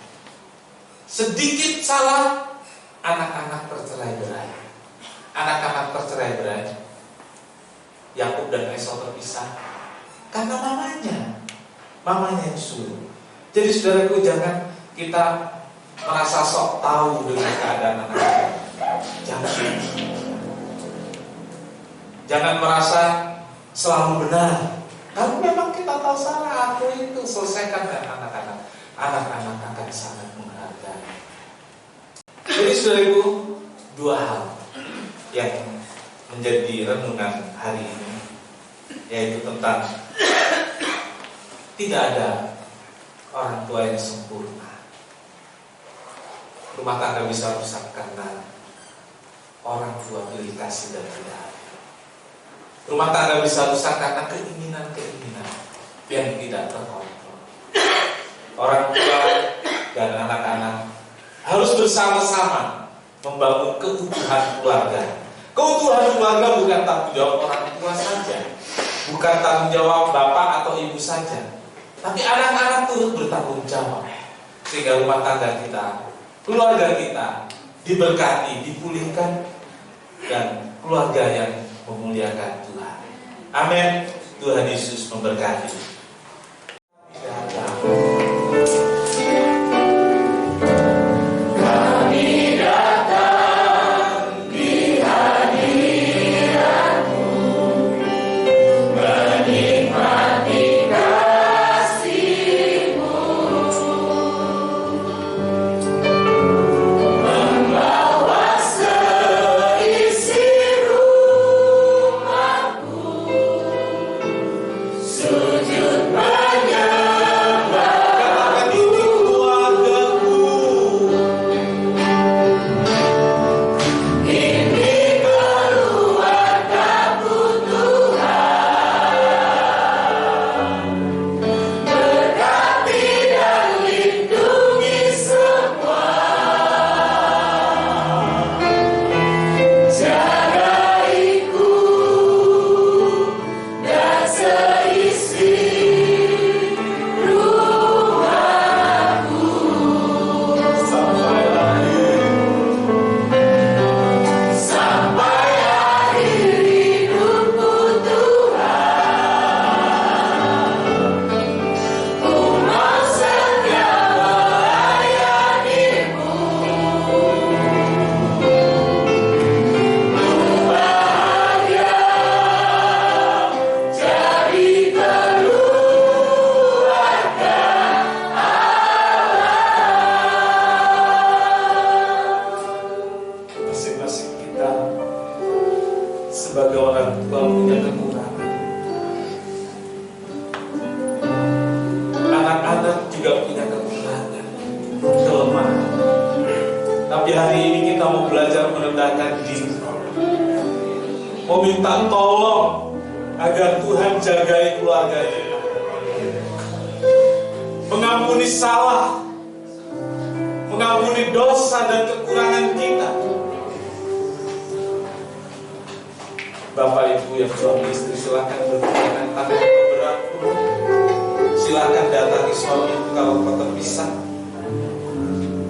Sedikit salah, anak-anak bercerai-berai. Anak-anak bercerai-berai. Yakub dan Esau terpisah karena mamanya yang suruh. Jadi saudaraku, jangan kita merasa sok tahu dengan keadaan anak-anak. Jangan merasa selalu benar. Kalau memang kita tahu salah, aku itu selesaikan dengan anak-anak. Anak-anak akan sangat menghargai. Jadi saudaraku, dua hal yang menjadi renungan hari ini. yaitu tentang tidak ada orang tua yang sempurna. Rumah tangga bisa rusak karena orang tua pilih kasih dan tidak. Rumah tangga bisa rusak karena keinginan-keinginan yang tidak terkontrol. Orang tua dan anak-anak harus bersama-sama membangun keutuhan keluarga. Keutuhan keluarga bukan tanggung jawab orang tua saja, bukan tanggung jawab bapak atau ibu saja, tapi anak-anak turut bertanggung jawab, sehingga rumah tangga kita, keluarga kita diberkati, dipulihkan, dan keluarga yang memuliakan Tuhan. Amin. Tuhan Yesus memberkati. Sebagai orang tua punya kekurangan. Anak-anak juga punya kekurangan, kelemahan. Tapi hari ini kita mau belajar merendahkan diri, mau minta tolong agar Tuhan jagai keluarga kita, mengampuni salah, mengampuni dosa dan kekurangan kita. Bapak Ibu yang suami istri, silakan berpegangan tangan berat. Silakan datangi suami kalau terpisah.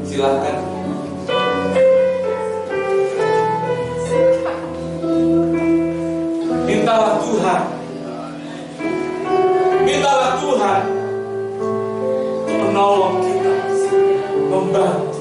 Silakan. Mintalah Tuhan. Mintalah Tuhan menolong kita, membantu.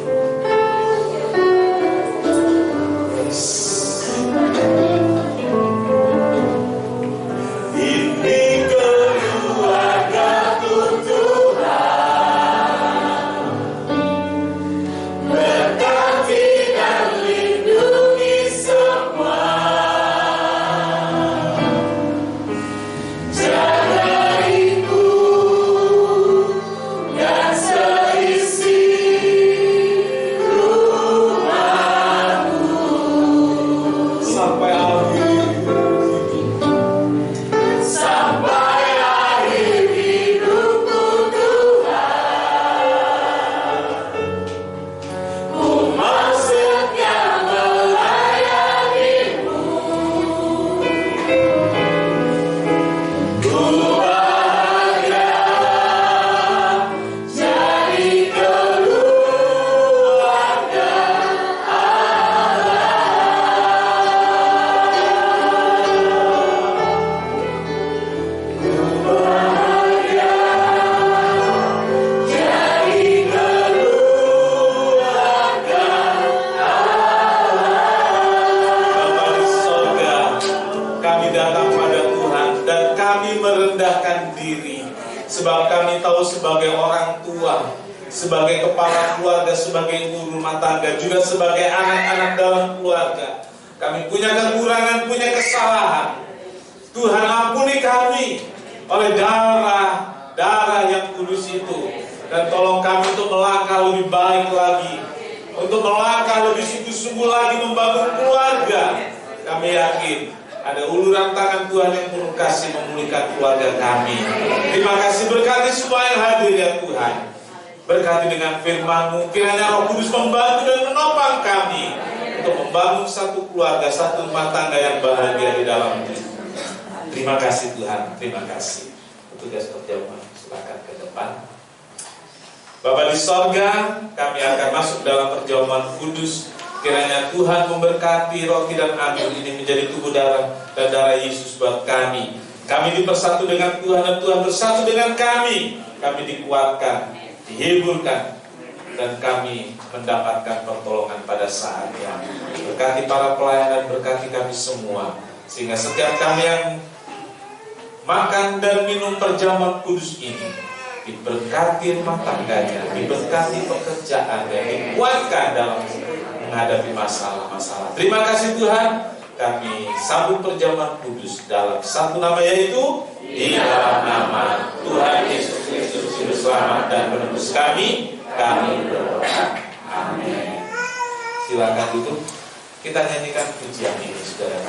Sebab kami tahu sebagai orang tua, sebagai kepala keluarga, sebagai ibu rumah tangga, juga sebagai anak-anak dalam keluarga, kami punya kekurangan, punya kesalahan. Tuhan ampuni kami oleh darah yang kudus itu. Dan tolong kami untuk melangkah lebih baik lagi, untuk melangkah lebih sungguh-sungguh lagi membangun keluarga. Kami yakin ada uluran tangan Tuhan yang penuh kasih memulihkan keluarga kami. Terima kasih, berkati semua yang hadir ya Tuhan. Berkati dengan firman-Mu, kiranya Roh Kudus membantu dan menopang kami untuk membangun satu keluarga, satu rumah tangga yang bahagia di dalam Tuhan. Terima kasih Tuhan, terima kasih. Petugas perjamuan, silakan ke depan. Bapa di sorga, kami akan masuk dalam perjamuan kudus. Kiranya Tuhan memberkati roti dan anggur ini menjadi tubuh dan darah Yesus buat kami. Kami dipersatu dengan Tuhan dan Tuhan bersatu dengan kami. Kami dikuatkan, dihiburkan, dan kami mendapatkan pertolongan pada saatnya. Berkati para pelayan dan berkati kami semua, sehingga setiap kami yang makan dan minum perjamuan kudus ini diberkati rumah tangganya, diberkati pekerjaannya, dikuatkan dalam menghadapi masalah-masalah. Terima kasih Tuhan, kami sambut perjamuan kudus dalam satu nama, yaitu di dalam nama Tuhan Yesus Kristus Juru Selamat dan Penebus kami berdoa. Amin. Silakan duduk. Kita nyanyikan pujian ini, saudara.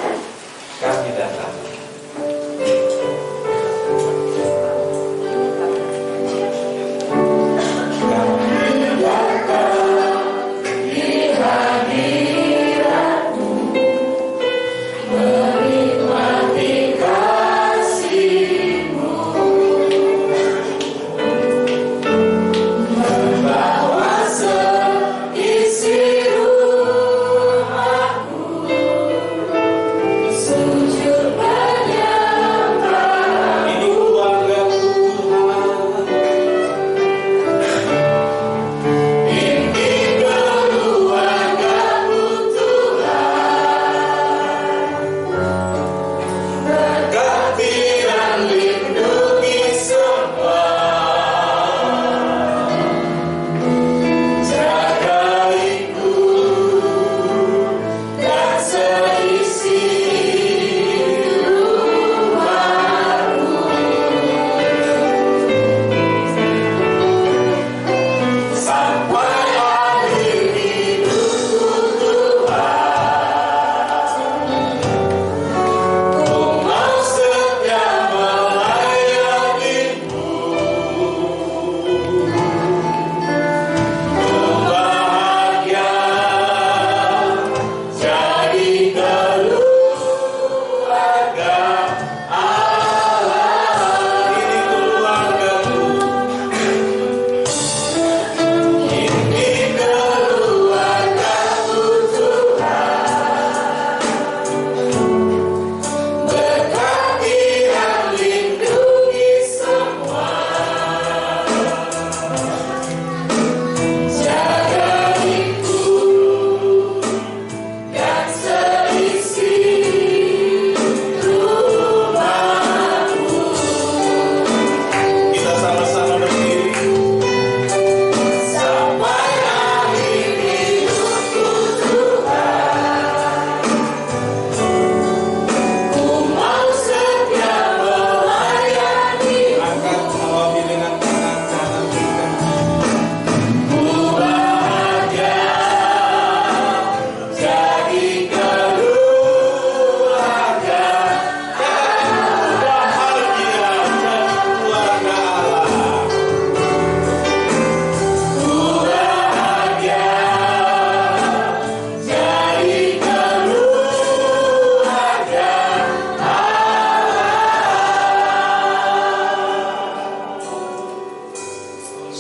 Kami datang.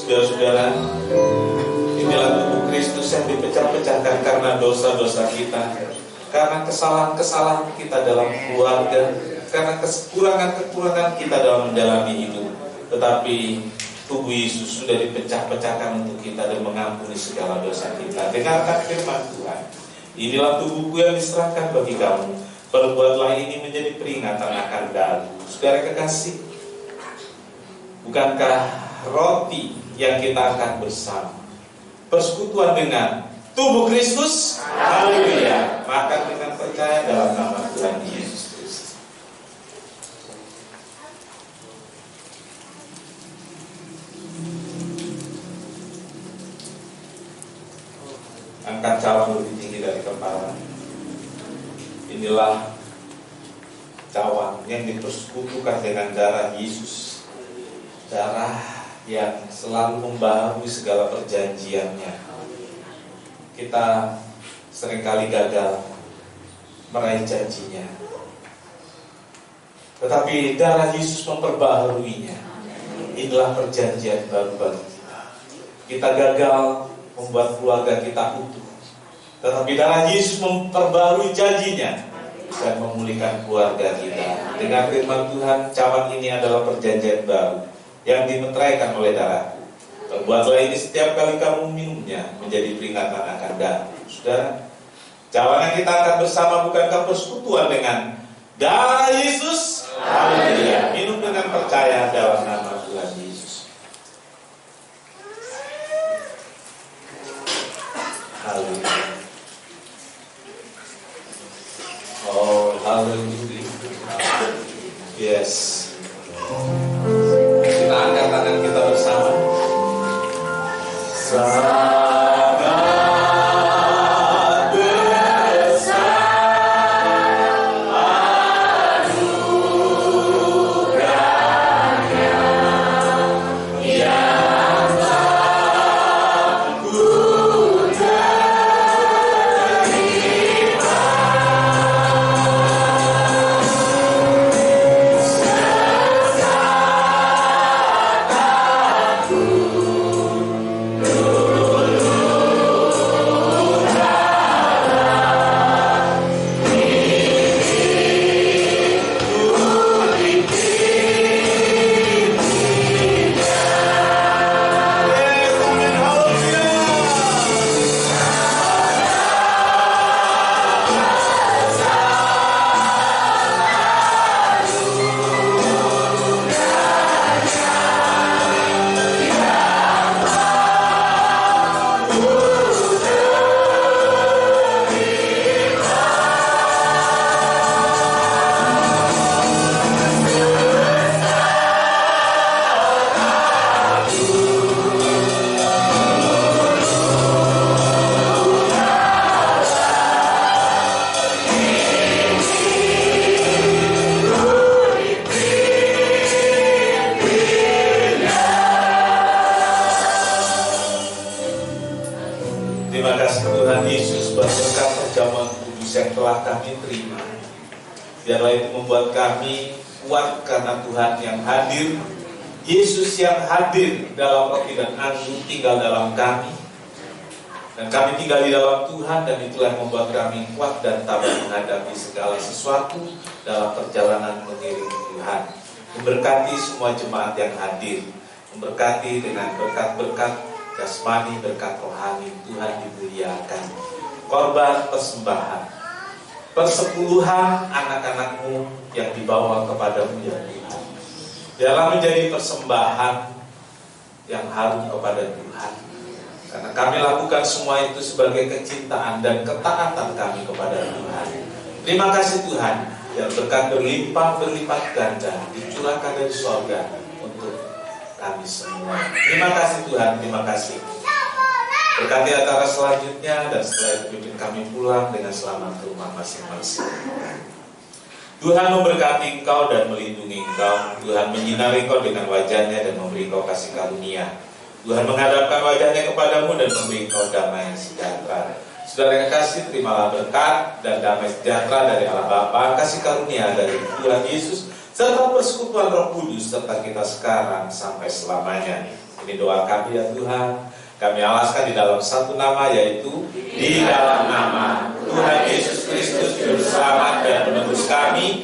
Saudara-saudara, inilah tubuh Kristus yang dipecah-pecahkan karena dosa-dosa kita, karena kesalahan-kesalahan kita dalam keluarga, karena kekurangan-kekurangan kita dalam menjalani hidup. Tetapi tubuh Yesus sudah dipecah-pecahkan untuk kita dan mengampuni segala dosa kita. Dengarkan firman Tuhan. Inilah tubuhku yang diserahkan bagi kamu. Perbuatlah ini menjadi peringatan akan dalam. Saudara kekasih, bukankah roti yang kita akan bersama persekutuan dengan tubuh Kristus? Haleluya. Makan dengan percaya dalam nama Tuhan Yesus Kristus. dari kepala. Inilah cawan yang dipersekutukan dengan darah Yesus, darah yang selalu membaharui segala perjanjiannya. Kita seringkali gagal meraih janjinya, tetapi darah Yesus memperbaharuinya. Inilah perjanjian baru bagi kita. Kita gagal membuat keluarga kita utuh, tetapi darah Yesus memperbarui janjinya dan memulihkan keluarga kita. Dengan firman Tuhan, cawan ini adalah perjanjian baru yang dimeteraikan oleh darahku. Perbuatlah ini setiap kali kamu minumnya, menjadi peringatan akan darahku. Saudara, cawan yang kita akan bersama bukankah persekutuan dengan darah Yesus? Haleluya. Minum dengan percaya dalam nama Tuhan Yesus. Haleluya. Oh, haleluya. Yes. Kita angkat tangan kita bersama. Terima kasih Tuhan Yesus buat berkat perjamuan kudus yang telah kami terima. Biarlah itu membuat kami kuat karena Tuhan yang hadir, Yesus yang hadir dalam roti dan anggur tinggal dalam kami, dan kami tinggal di dalam Tuhan, dan itulah yang membuat kami kuat dan tabah menghadapi segala sesuatu dalam perjalanan mengiring Tuhan. Memberkati semua jemaat yang hadir, memberkati dengan berkat-berkat jasmani, berkat rohani. Tuhan dimuliakan. Korban persembahan, persepuluhan anak-anakmu yang dibawa kepadamu ya Tuhan, biarlah menjadi persembahan yang harum kepada Tuhan, karena kami lakukan semua itu sebagai kecintaan dan ketaatan kami kepada Tuhan. Terima kasih Tuhan, yang berkat berlimpah ganda dicurahkan dari surga untuk kami semua. Terima kasih Tuhan, terima kasih. Berkati acara selanjutnya, dan setelah itu pimpin kami pulang dengan selamat ke rumah masing-masing. Tuhan memberkati engkau dan melindungi engkau. Tuhan menyinari engkau dengan wajahnya dan memberi engkau kasih karunia. Tuhan menghadapkan wajahnya kepadamu dan memberi engkau damai sejahtera. Saudara yang kasih, terimalah berkat dan damai sejahtera dari Allah Bapa, kasih karunia dari Tuhan Yesus, serta persekutuan Roh Kudus serta kita sekarang sampai selamanya. Ini doa kami ya Tuhan. Kami alaskan di dalam satu nama, yaitu di dalam nama Tuhan Yesus Kristus Juru Selamat dan Penebus kami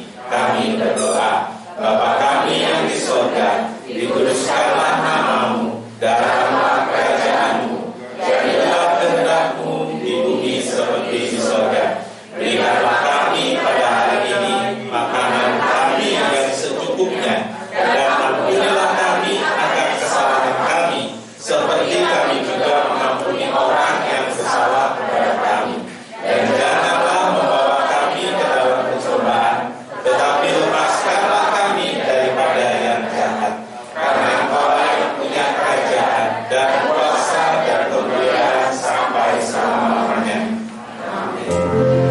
berdoa. Bapa kami yang di surga, dikuduskanlah namamu, datanglah kerajaanmu, jadilah kehendak-Mu di bumi seperti di surga. Berikanlah kami pada hari ini makanan kami yang secukupnya, dan ampunilah kami akan kesalahan kami, seperti kami juga mengampuni orang yang bersalah kepada kami. Dan Amin.